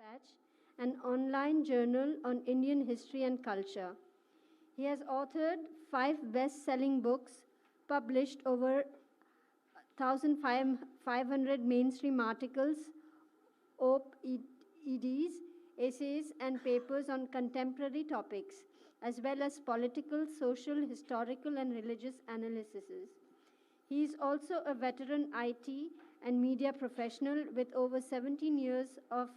Dispatch, an online journal on Indian history and culture. He has authored 5 best-selling books, published over 1,500 mainstream articles, op-eds, essays, and papers on contemporary topics, as well as political, social, historical, and religious analyses. He is also a veteran IT and media professional with over 17 years of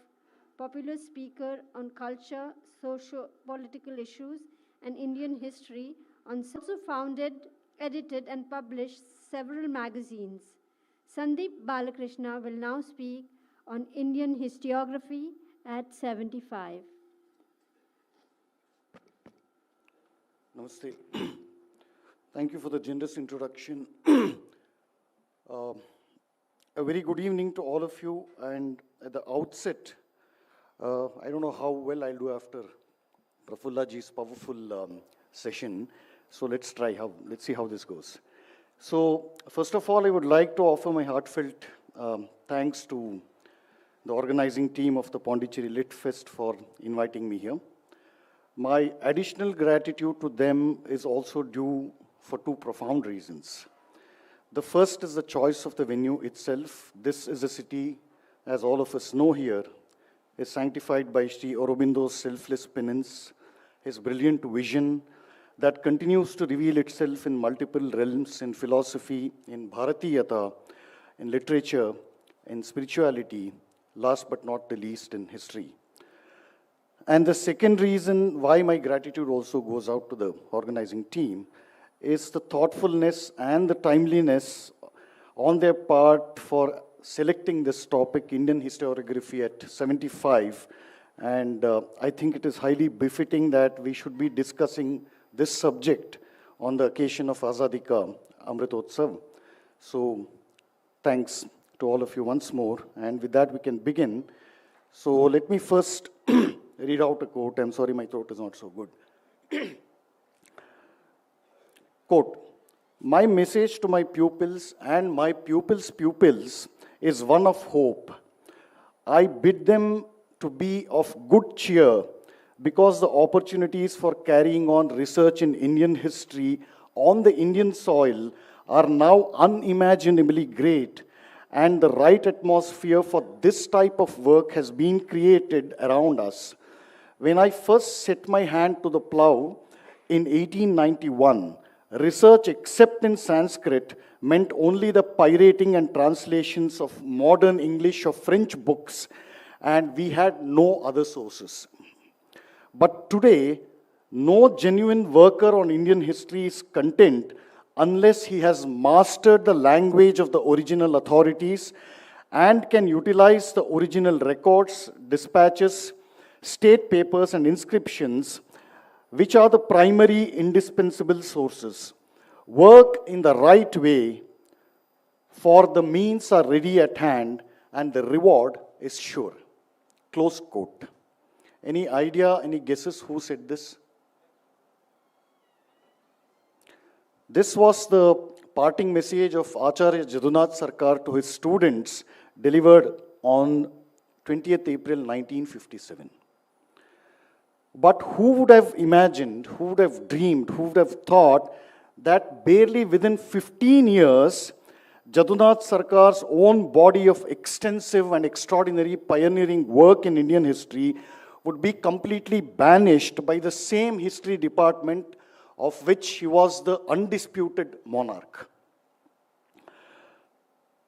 popular speaker on culture, socio-political issues, and Indian history. Also founded, edited, and published several magazines. Sandeep Balakrishna will now speak on Indian historiography at 75. Namaste. Thank you for the generous introduction. A very good evening to all of you, and at the outset, I don't know how well I'll do after Prafullaji's powerful session, so let's see how this goes. So, first of all, I would like to offer my heartfelt thanks to the organizing team of the Pondicherry Lit Fest for inviting me here. My additional gratitude to them is also due for 2 profound reasons. The first is the choice of the venue itself. This is a city, as all of us know here, is sanctified by Sri Aurobindo's selfless penance, his brilliant vision that continues to reveal itself in multiple realms, in philosophy, in Bharatiyata, in literature, in spirituality, last but not the least in history. And the second reason why my gratitude also goes out to the organizing team is the thoughtfulness and the timeliness on their part for selecting this topic, Indian historiography, at 75. And I think it is highly befitting that we should be discussing this subject on the occasion of Azadi Ka Amritotsav. So thanks to all of you once more. And with that, we can begin. So let me first read out a quote. I'm sorry, my throat is not so good. Quote, "My message to my pupils and my pupils' pupils is one of hope. I bid them to be of good cheer because the opportunities for carrying on research in Indian history on the Indian soil are now unimaginably great, and the right atmosphere for this type of work has been created around us. When I first set my hand to the plow in 1891, research except in Sanskrit meant only the pirating and translations of modern English or French books, and we had no other sources. But today, no genuine worker on Indian history is content unless he has mastered the language of the original authorities and can utilize the original records, dispatches, state papers, and inscriptions, which are the primary indispensable sources. Work in the right way, for the means are ready at hand and the reward is sure." Close quote. Any idea, any guesses who said this? This was the parting message of Acharya Jadunath Sarkar to his students, delivered on 20th April 1957. But who would have imagined, who would have dreamed, who would have thought that barely within 15 years, Jadunath Sarkar's own body of extensive and extraordinary pioneering work in Indian history would be completely banished by the same history department of which he was the undisputed monarch.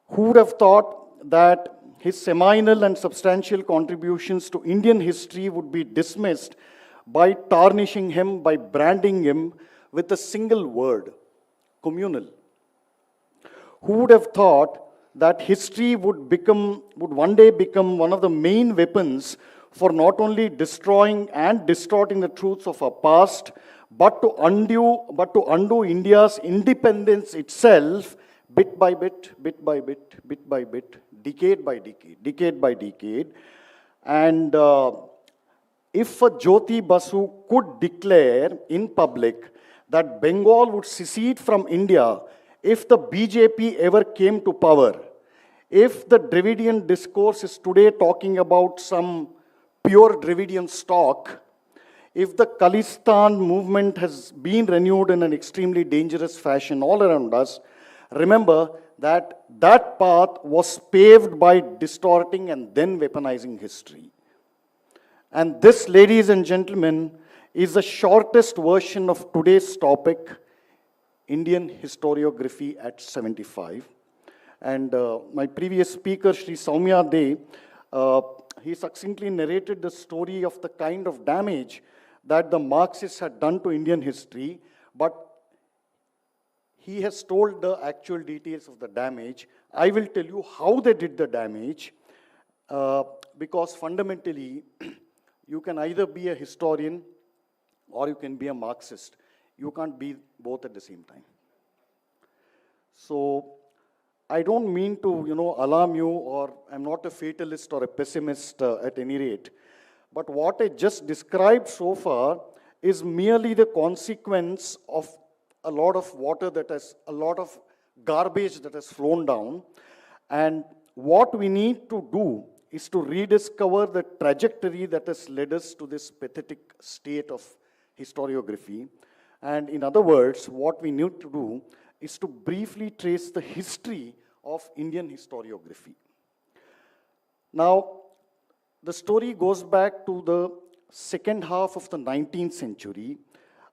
Who would have thought that his seminal and substantial contributions to Indian history would be dismissed by tarnishing him, by branding him with a single word, communal? Who would have thought that history would one day become one of the main weapons for not only destroying and distorting the truths of our past, but to undo India's independence itself, bit by bit, decade by decade. And if a Jyoti Basu could declare in public that Bengal would secede from India if the BJP ever came to power, if the Dravidian discourse is today talking about some pure Dravidian stock, if the Khalistan movement has been renewed in an extremely dangerous fashion all around us, remember that that path was paved by distorting and then weaponizing history. And this, ladies and gentlemen, is the shortest version of today's topic, Indian historiography at 75. And my previous speaker, Sri Soumya De, he succinctly narrated the story of the kind of damage that the Marxists had done to Indian history, but he has told the actual details of the damage. I will tell you how they did the damage, because fundamentally, you can either be a historian or you can be a Marxist. You can't be both at the same time. So, I don't mean to, alarm you, or I'm not a fatalist or a pessimist at any rate. But what I just described so far is merely the consequence of a lot of water a lot of garbage that has flown down. And what we need to do is to rediscover the trajectory that has led us to this pathetic state of historiography. And in other words, what we need to do is to briefly trace the history of Indian historiography. Now, the story goes back to the second half of the 19th century.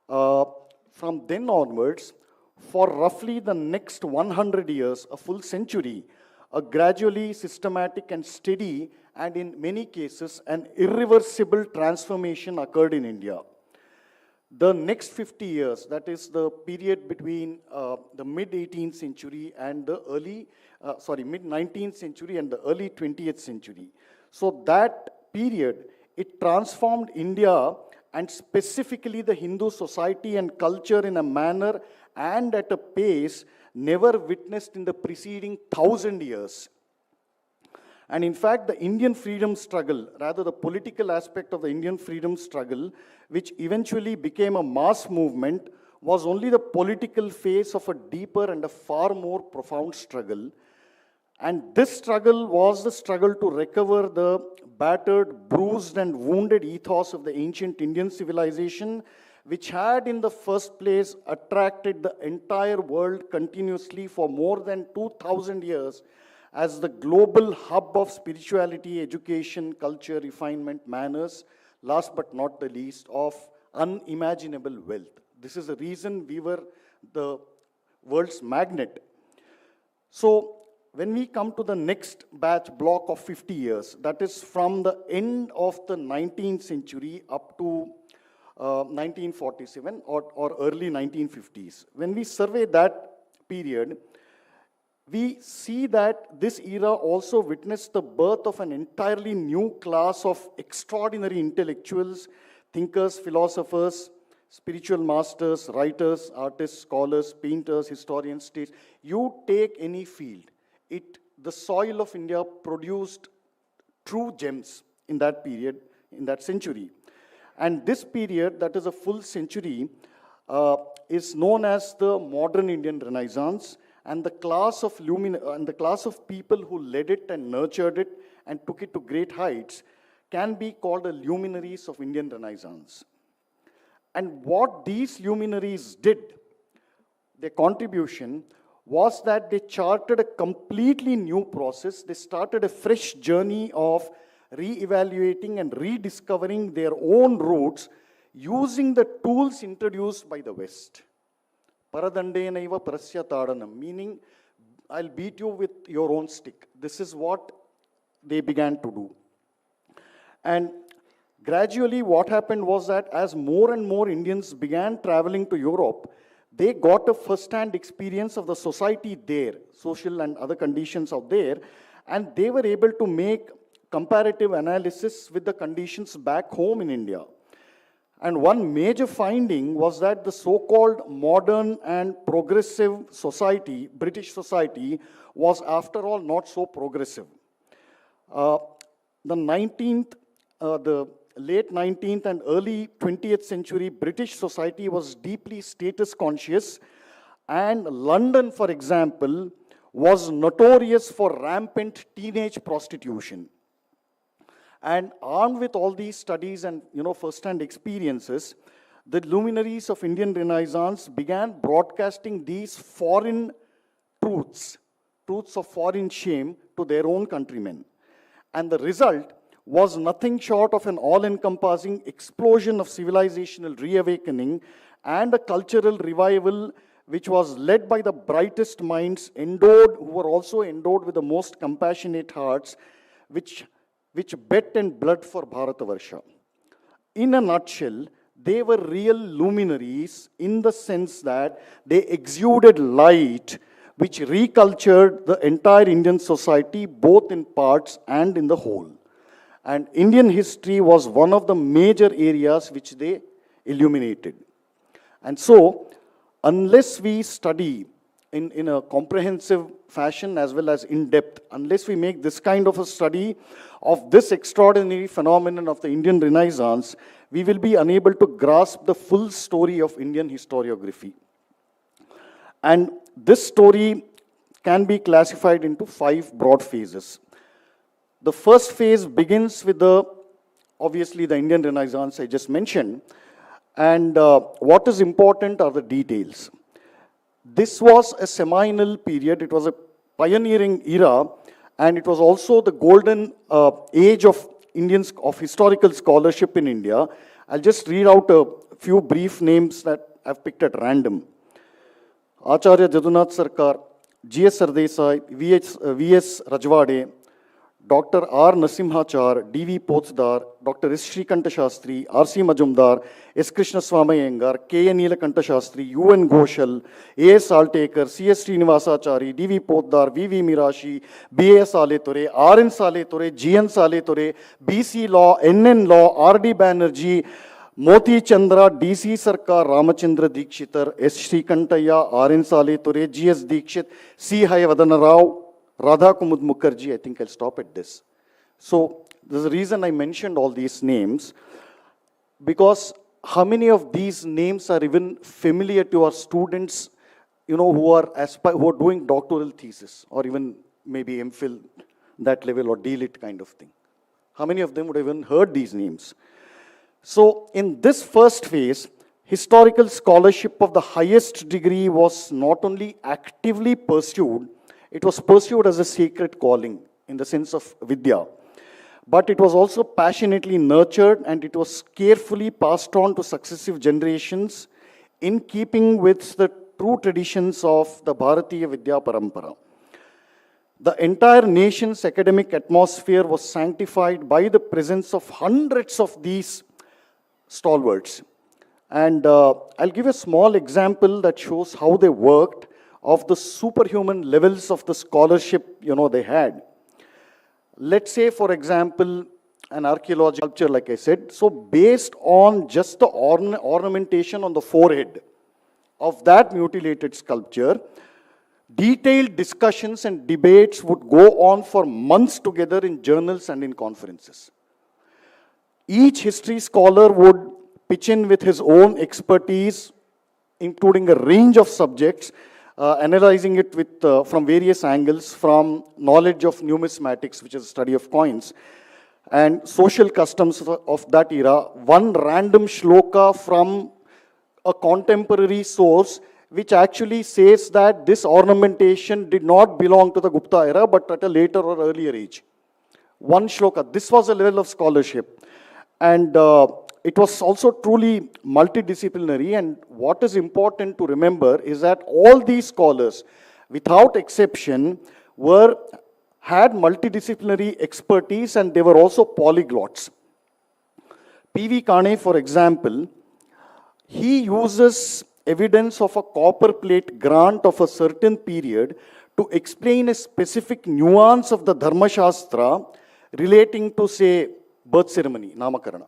From then onwards, for roughly the next 100 years, a full century, a gradually systematic and steady, and in many cases, an irreversible transformation occurred in India. The next 50 years, that is the period between the mid-18th century and the mid-19th century and the early 20th century. So that period, it transformed India and specifically the Hindu society and culture in a manner and at a pace never witnessed in the preceding 1,000 years. And in fact, the Indian freedom struggle, rather the political aspect of the Indian freedom struggle, which eventually became a mass movement, was only the political phase of a deeper and a far more profound struggle. And this struggle was the struggle to recover the battered, bruised, and wounded ethos of the ancient Indian civilization, which had in the first place attracted the entire world continuously for more than 2,000 years as the global hub of spirituality, education, culture, refinement, manners, last but not the least, of unimaginable wealth. This is the reason we were the world's magnet. So, when we come to the next batch block of 50 years, that is from the end of the 19th century up to 1947 or early 1950s. When we survey that period, we see that this era also witnessed the birth of an entirely new class of extraordinary intellectuals, thinkers, philosophers, spiritual masters, writers, artists, scholars, painters, historians, states. You take any field. The soil of India produced true gems in that period, in that century. And this period, that is a full century, is known as the modern Indian Renaissance, and the class of people who led it and nurtured it and took it to great heights can be called the luminaries of Indian Renaissance. And what these luminaries did, their contribution, was that they charted a completely new process. They started a fresh journey of re-evaluating and rediscovering their own roots using the tools introduced by the West. Paradandenaiva prasya tadanam, meaning I'll beat you with your own stick. This is what they began to do. And gradually what happened was that as more and more Indians began traveling to Europe, they got a first-hand experience of the society there, social and other conditions out there, and they were able to make comparative analysis with the conditions back home in India. And one major finding was that the so-called modern and progressive society, British society, was after all not so progressive. The late 19th and early 20th century British society was deeply status conscious, and London, for example, was notorious for rampant teenage prostitution. And armed with all these studies and first-hand experiences, the luminaries of Indian Renaissance began broadcasting these foreign truths, truths of foreign shame, to their own countrymen. And the result was nothing short of an all-encompassing explosion of civilizational reawakening and a cultural revival which was led by the brightest minds, who were also endowed with the most compassionate hearts, which bet and blood for Bharatavarsha. In a nutshell, they were real luminaries in the sense that they exuded light which recultured the entire Indian society, both in parts and in the whole. And Indian history was one of the major areas which they illuminated. And so, unless we study in a comprehensive fashion as well as in depth, unless we make this kind of a study of this extraordinary phenomenon of the Indian Renaissance, we will be unable to grasp the full story of Indian historiography. And this story can be classified into 5 broad phases. The first phase begins with obviously the Indian Renaissance I just mentioned, and what is important are the details. This was a seminal period, it was a pioneering era, and it was also the golden age of historical scholarship in India. I'll just read out a few brief names that I've picked at random. Acharya Jadunath Sarkar, G.S. Sardesai, V.S. Rajwade, Dr. R. Nasimhachar, D.V. Potzdar, Dr. S. Shrikanta Shastri, R.C. Majumdar, S. Krishna Swamayengar, K.N. Neelakanta Shastri, U.N. Ghoshal, A.S. Saltekar, C.S. Srinivasachari, D.V. Potdar, V.V. Mirashi, B.A.S. Saletore, R.N. Saletore, G.N. Saletore, B.C. Law, N.N. Law, R.D. Banerjee, Moti Chandra, D.C. Sarkar, Ramachandra Dikshitar, S. Shrikantaya, R.N. Saletore, G.S. Dikshit, C. Hayavadana Rao, Radha Kumud Mukherjee. I think I'll stop at this. So, there's a reason I mentioned all these names, because how many of these names are even familiar to our students, who are doing doctoral thesis, or even maybe MPhil, that level, or D.Lit kind of thing? How many of them would have even heard these names? So, in this first phase, historical scholarship of the highest degree was not only actively pursued, it was pursued as a sacred calling in the sense of Vidya. But it was also passionately nurtured, and it was carefully passed on to successive generations in keeping with the true traditions of the Bharatiya Vidya Parampara. The entire nation's academic atmosphere was sanctified by the presence of hundreds of these stalwarts. And I'll give a small example that shows how they worked, of the superhuman levels of the scholarship, they had. Let's say, for example, an archaeological sculpture, like I said. So based on just the ornamentation on the forehead of that mutilated sculpture, detailed discussions and debates would go on for months together in journals and in conferences. Each history scholar would pitch in with his own expertise, including a range of subjects, analyzing it from various angles, from knowledge of numismatics, which is a study of coins, and social customs of that era, one random shloka from a contemporary source, which actually says that this ornamentation did not belong to the Gupta era, but at a later or earlier age. One shloka. This was a level of scholarship. And it was also truly multidisciplinary, and what is important to remember is that all these scholars, without exception, had multidisciplinary expertise, and they were also polyglots. P.V. Kane, for example, he uses evidence of a copper plate grant of a certain period to explain a specific nuance of the Dharma Shastra relating to, say, birth ceremony, Namakarana.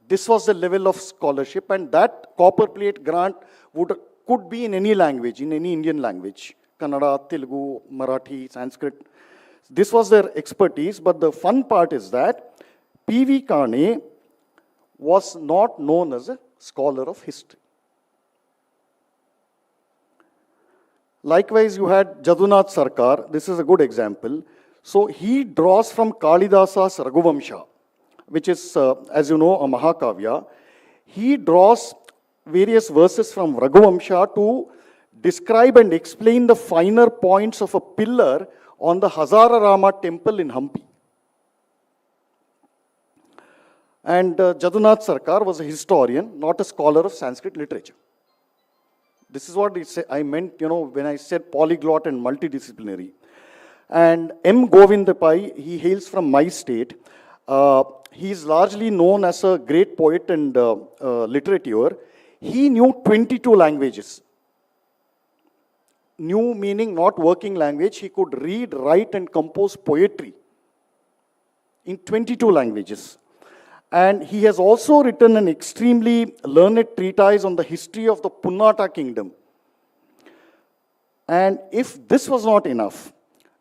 This was the level of scholarship, and that copper plate grant could be in any language, in any Indian language, Kannada, Telugu, Marathi, Sanskrit. This was their expertise, but the fun part is that P.V. Kane was not known as a scholar of history. Likewise, you had Jadunath Sarkar. This is a good example. So he draws from Kalidasa's Raghuvamsha, which is, as you know, a Mahakavya. He draws various verses from Raghuvamsha to describe and explain the finer points of a pillar on the Hazararama temple in Hampi. And Jadunath Sarkar was a historian, not a scholar of Sanskrit literature. This is what I meant, when I said polyglot and multidisciplinary. And M. Govindapai, he hails from my state. He is largely known as a great poet and literature. He knew 22 languages. New meaning not working language. He could read, write, and compose poetry in 22 languages. And he has also written an extremely learned treatise on the history of the Punnata kingdom. And if this was not enough,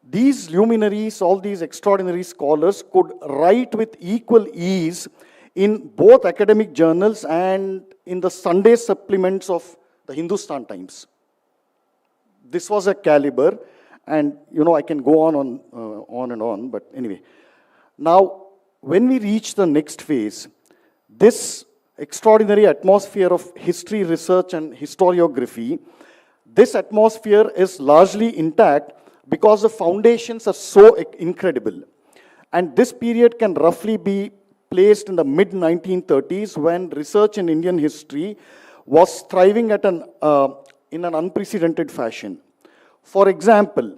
these luminaries, all these extraordinary scholars could write with equal ease in both academic journals and in the Sunday supplements of the Hindustan Times. This was a caliber, and I can go on and on, but anyway. Now, when we reach the next phase, this extraordinary atmosphere of history research and historiography, this atmosphere is largely intact because the foundations are so incredible. And this period can roughly be placed in the mid-1930s when research in Indian history was thriving at in an unprecedented fashion. For example,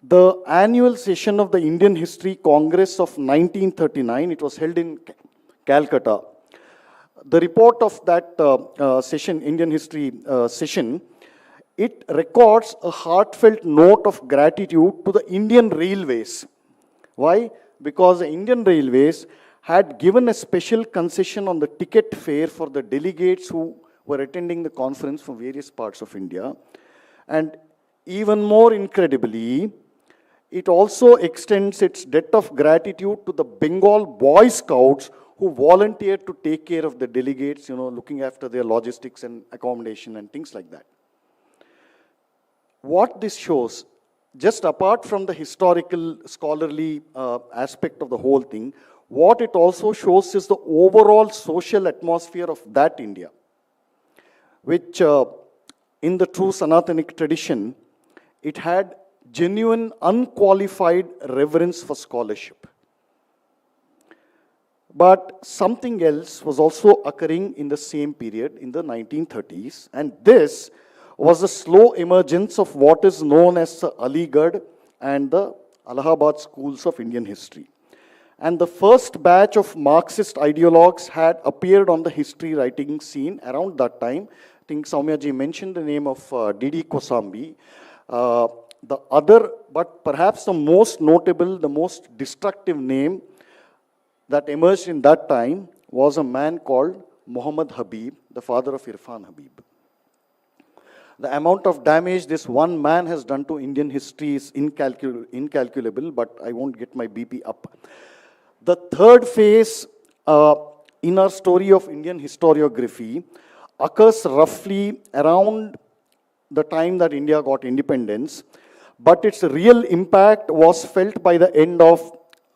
the annual session of the Indian History Congress of 1939, it was held in Calcutta. The report of that session, Indian History session, it records a heartfelt note of gratitude to the Indian Railways. Why? Because the Indian Railways had given a special concession on the ticket fare for the delegates who were attending the conference from various parts of India. And even more incredibly, it also extends its debt of gratitude to the Bengal Boy Scouts who volunteered to take care of the delegates, looking after their logistics and accommodation and things like that. What this shows, just apart from the historical, scholarly aspect of the whole thing, what it also shows is the overall social atmosphere of that India, which in the true Sanatanic tradition, it had genuine, unqualified reverence for scholarship. But something else was also occurring in the same period, in the 1930s, and this was the slow emergence of what is known as the Aligarh and the Allahabad schools of Indian history. And the first batch of Marxist ideologues had appeared on the history writing scene around that time. I think Soumyaji mentioned the name of D.D. Kosambi. The other, but perhaps the most notable, the most destructive name that emerged in that time was a man called Muhammad Habib, the father of Irfan Habib. The amount of damage this one man has done to Indian history is incalculable, but I won't get my BP up. The third phase in our story of Indian historiography occurs roughly around the time that India got independence, but its real impact was felt by the end of,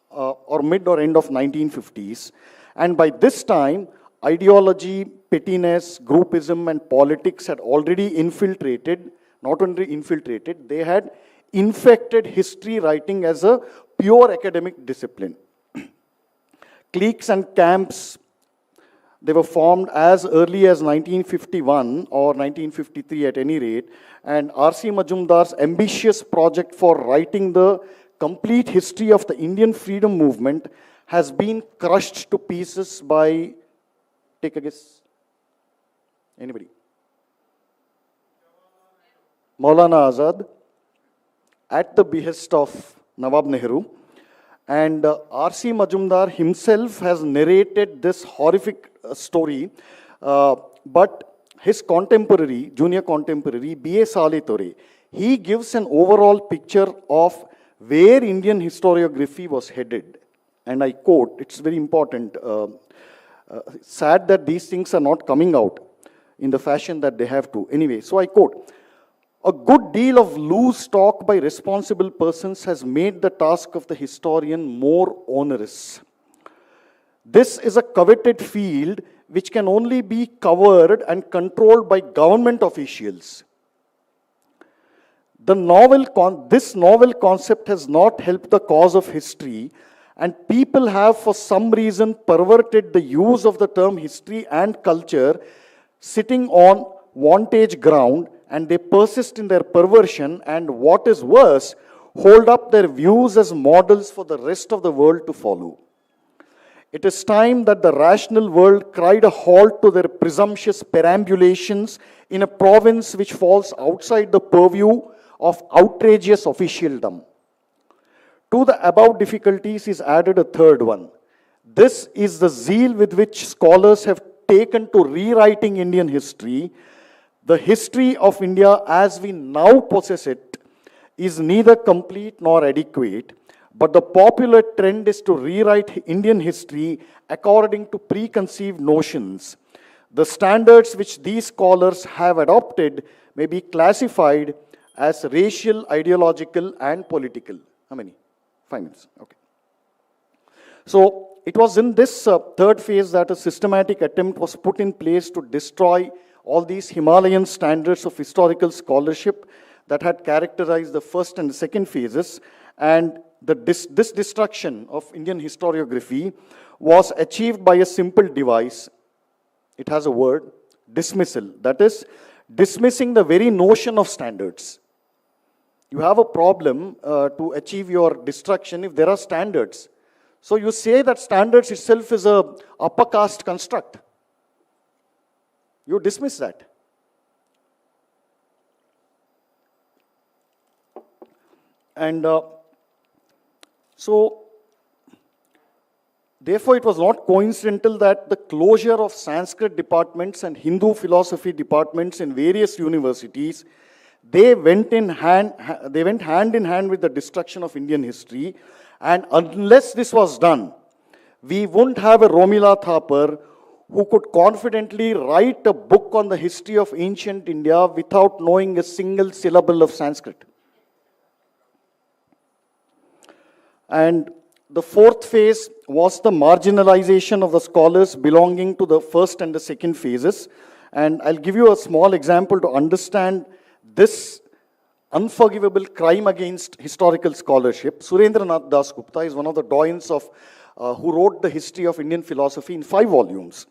or mid or end of 1950s. And by this time, ideology, pettiness, groupism, and politics had already infiltrated, not only infiltrated, they had infected history writing as a pure academic discipline. Cliques and camps, they were formed as early as 1951 or 1953 at any rate, and R.C. Majumdar's ambitious project for writing the complete history of the Indian freedom movement has been crushed to pieces by, take a guess, anybody? Maulana Azad, at the behest of Nawab Nehru. And R.C. Majumdar himself has narrated this horrific story, but his contemporary, junior contemporary, B.A. Saleh Tore, he gives an overall picture of where Indian historiography was headed. And I quote, it's very important, sad that these things are not coming out in the fashion that they have to. Anyway, so I quote, A good deal of loose talk by responsible persons has made the task of the historian more onerous. This is a coveted field which can only be covered and controlled by government officials. This novel concept has not helped the cause of history, and people have for some reason perverted the use of the term history and culture, sitting on vantage ground, and they persist in their perversion, and what is worse, hold up their views as models for the rest of the world to follow. It is time that the rational world cried a halt to their presumptuous perambulations in a province which falls outside the purview of outrageous officialdom. To the above difficulties is added a third one. This is the zeal with which scholars have taken to rewriting Indian history. The history of India as we now possess it is neither complete nor adequate, but the popular trend is to rewrite Indian history according to preconceived notions. The standards which these scholars have adopted may be classified as racial, ideological, and political. How many? 5 minutes. Okay. So it was in this third phase that a systematic attempt was put in place to destroy all these Himalayan standards of historical scholarship that had characterized the first and the second phases. And this destruction of Indian historiography was achieved by a simple device. It has a word, dismissal. That is, dismissing the very notion of standards. You have a problem to achieve your destruction if there are standards. So you say that standards itself is a upper caste construct. You dismiss that. And so, therefore, it was not coincidental that the closure of Sanskrit departments and Hindu philosophy departments in various universities, they went hand in hand with the destruction of Indian history. And unless this was done, we wouldn't have a Romila Thapar who could confidently write a book on the history of ancient India without knowing a single syllable of Sanskrit. And the fourth phase was the marginalization of the scholars belonging to the first and the second phases. And I'll give you a small example to understand this unforgivable crime against historical scholarship. Surendranath Das Gupta is one of the doyens of who wrote the history of Indian philosophy in 5 volumes.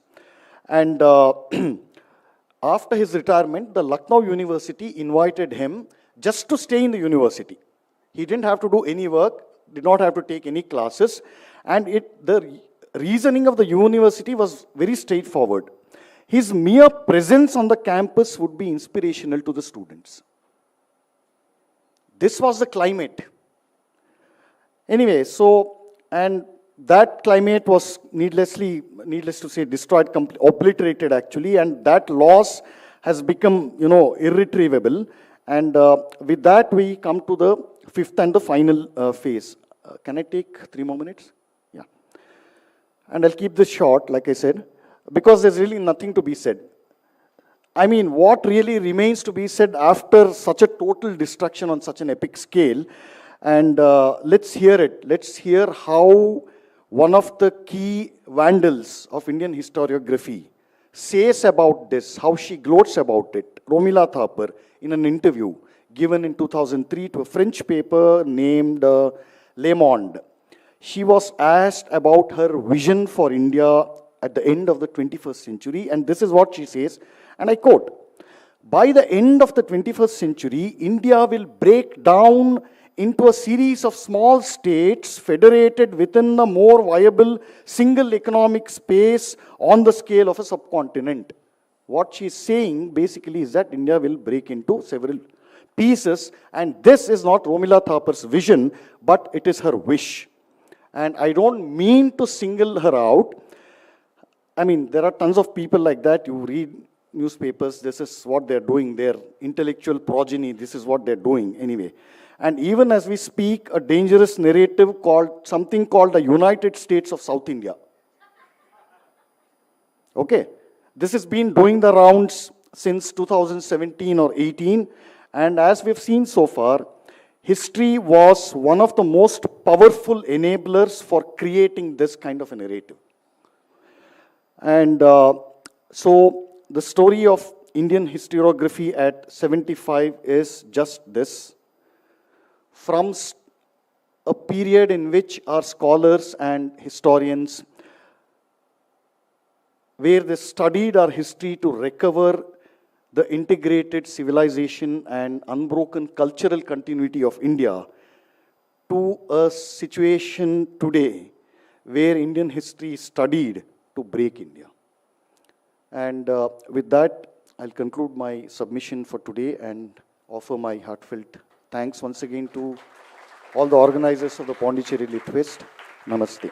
And after his retirement, the Lucknow University invited him just to stay in the university. He didn't have to do any work, did not have to take any classes, and the reasoning of the university was very straightforward. His mere presence on the campus would be inspirational to the students. This was the climate. Anyway, so, and that climate was needless to say, destroyed, obliterated actually, and that loss has become, irretrievable. And with that, we come to the fifth and the final phase. Can I take 3 more minutes? Yeah. And I'll keep this short, like I said, because there's really nothing to be said. I mean, what really remains to be said after such a total destruction on such an epic scale? And let's hear it. Let's hear how one of the key vandals of Indian historiography says about this, how she gloats about it. Romila Thapar, in an interview given in 2003 to a French paper named Le Monde. She was asked about her vision for India at the end of the 21st century, and this is what she says, and I quote, "By the end of the 21st century, India will break down into a series of small states federated within a more viable single economic space on the scale of a subcontinent." What she's saying basically is that India will break into several pieces, and this is not Romila Thapar's vision, but it is her wish. And I don't mean to single her out. I mean, there are tons of people like that. You read newspapers, this is what they're doing, their intellectual progeny, this is what they're doing anyway. And even as we speak, a dangerous narrative called something called the United States of South India. Okay, this has been doing the rounds since 2017 or 18, And as we've seen so far, history was one of the most powerful enablers for creating this kind of a narrative. And so the story of Indian historiography at 75 is just this. From a period in which our scholars and historians, where they studied our history to recover the integrated civilization and unbroken cultural continuity of India, to a situation today where Indian history is studied to break India. And with that, I'll conclude my submission for today and offer my heartfelt thanks once again to all the organizers of the Pondicherry Lit Fest. Namaste.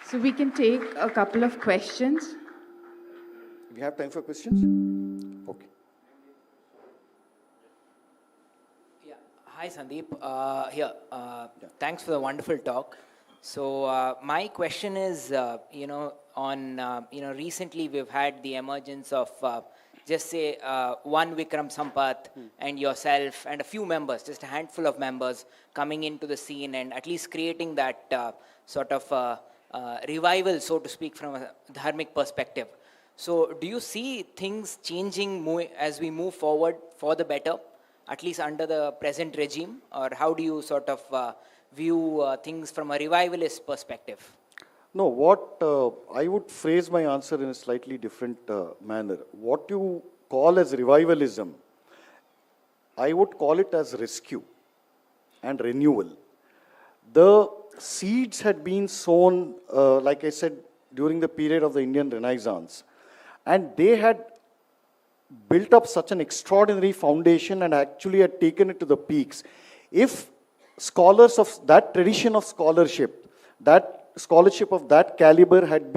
So we can take a couple of questions. We have time for questions? Okay. Yeah. Hi, Sandeep. Thanks for the wonderful talk. So my question is, recently we've had the emergence of, just say, one Vikram Sampath and yourself and a few members, just a handful of members coming into the scene and at least creating that sort of revival, so to speak, from a dharmic perspective. So do you see things changing as we move forward for the better, at least under the present regime? Or how do you sort of view things from a revivalist perspective? No, what I would phrase my answer in a slightly different manner. What you call as revivalism, I would call it as rescue and renewal. The seeds had been sown, like I said, during the period of the Indian Renaissance. And they had built up such an extraordinary foundation and actually had taken it to the peaks. If scholars of that tradition of scholarship, that scholarship of that caliber had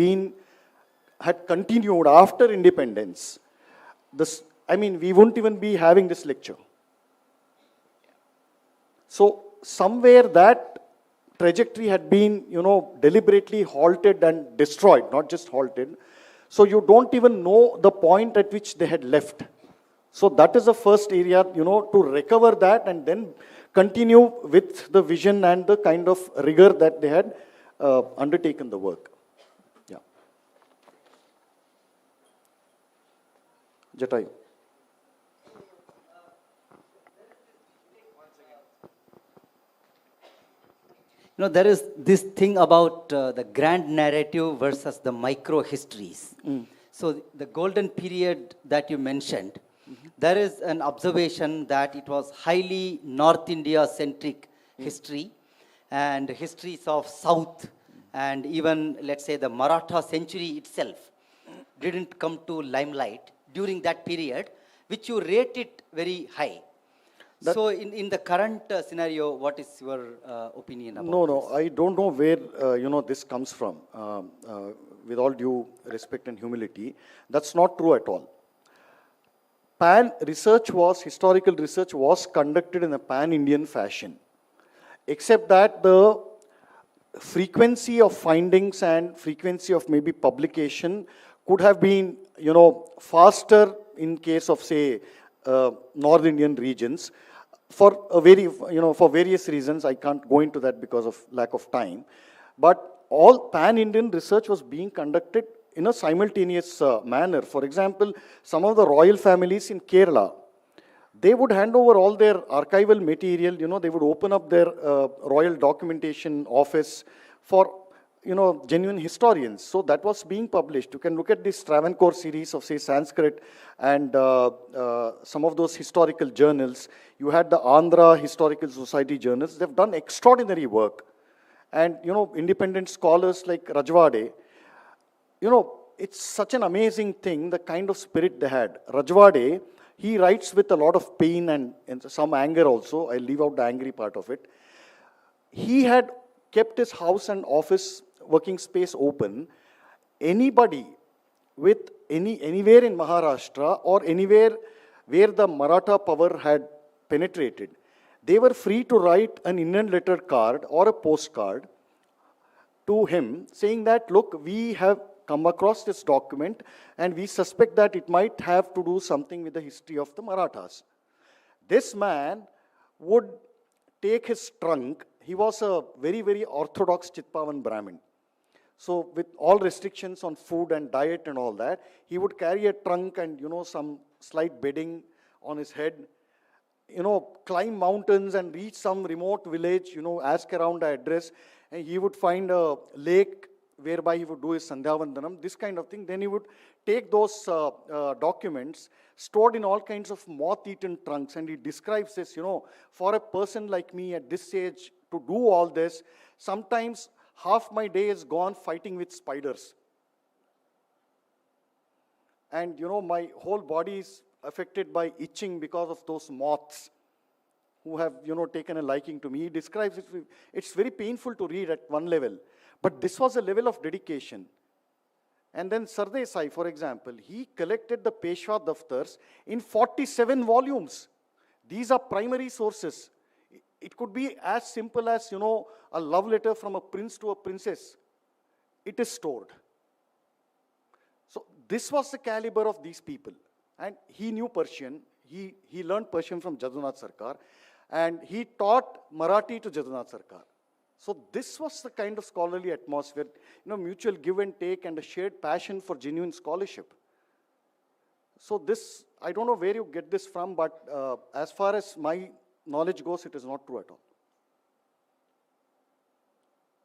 continued after independence, we wouldn't even be having this lecture. So somewhere that trajectory had been, deliberately halted and destroyed, not just halted. So you don't even know the point at which they had left. So that is the first area, to recover that and then continue with the vision and the kind of rigor that they had undertaken the work. Yeah. Jatayu. There is this thing about the grand narrative versus the micro histories. So the golden period that you mentioned, there is an observation that it was highly North India centric history and histories of South and even, let's say, the Maratha century itself didn't come to limelight during that period, which you rate it very high. So in the current scenario, what is your opinion about this? I don't know where, this comes from. With all due respect and humility, that's not true at all. Historical research was conducted in a pan-Indian fashion, except that the frequency of findings and frequency of maybe publication could have been, faster in case of, say, North Indian regions. For various reasons, I can't go into that because of lack of time. But all pan-Indian research was being conducted in a simultaneous manner. For example, some of the royal families in Kerala, they would hand over all their archival material, they would open up their royal documentation office for, genuine historians. So that was being published. You can look at this Travancore series of, say, Sanskrit and some of those historical journals. You had the Andhra Historical Society journals. They've done extraordinary work. And, independent scholars like Rajwade, it's such an amazing thing, the kind of spirit they had. Rajwade, he writes with a lot of pain and some anger also. I leave out the angry part of it. He had kept his house and office working space open. Anybody with anywhere in Maharashtra or anywhere where the Maratha power had penetrated, they were free to write an Indian letter card or a postcard to him saying that, look, we have come across this document and we suspect that it might have to do something with the history of the Marathas. this man would take his trunk. He was a very, very orthodox Chitpavan Brahmin. So with all restrictions on food and diet and all that, he would carry a trunk and, some slight bedding on his head, climb mountains and reach some remote village, ask around the address, and he would find a lake whereby he would do his Sandhyavandanam, this kind of thing. Then he would take those documents stored in all kinds of moth-eaten trunks, and he describes this, for a person like me at this age to do all this, sometimes half my day is gone fighting with spiders. And, my whole body is affected by itching because of those moths who have, taken a liking to me. He describes it, it's very painful to read at one level. But this was a level of dedication. And then Sardesai, for example, he collected the Peshwa Daftars in 47 volumes. These are primary sources. It could be as simple as, a love letter from a prince to a princess. It is stored. So this was the caliber of these people. And he knew Persian. He learned Persian from Jadunath Sarkar. And he taught Marathi to Jadunath Sarkar. So this was the kind of scholarly atmosphere, mutual give and take and a shared passion for genuine scholarship. So this, I don't know where you get this from, but as far as my knowledge goes, it is not true at all.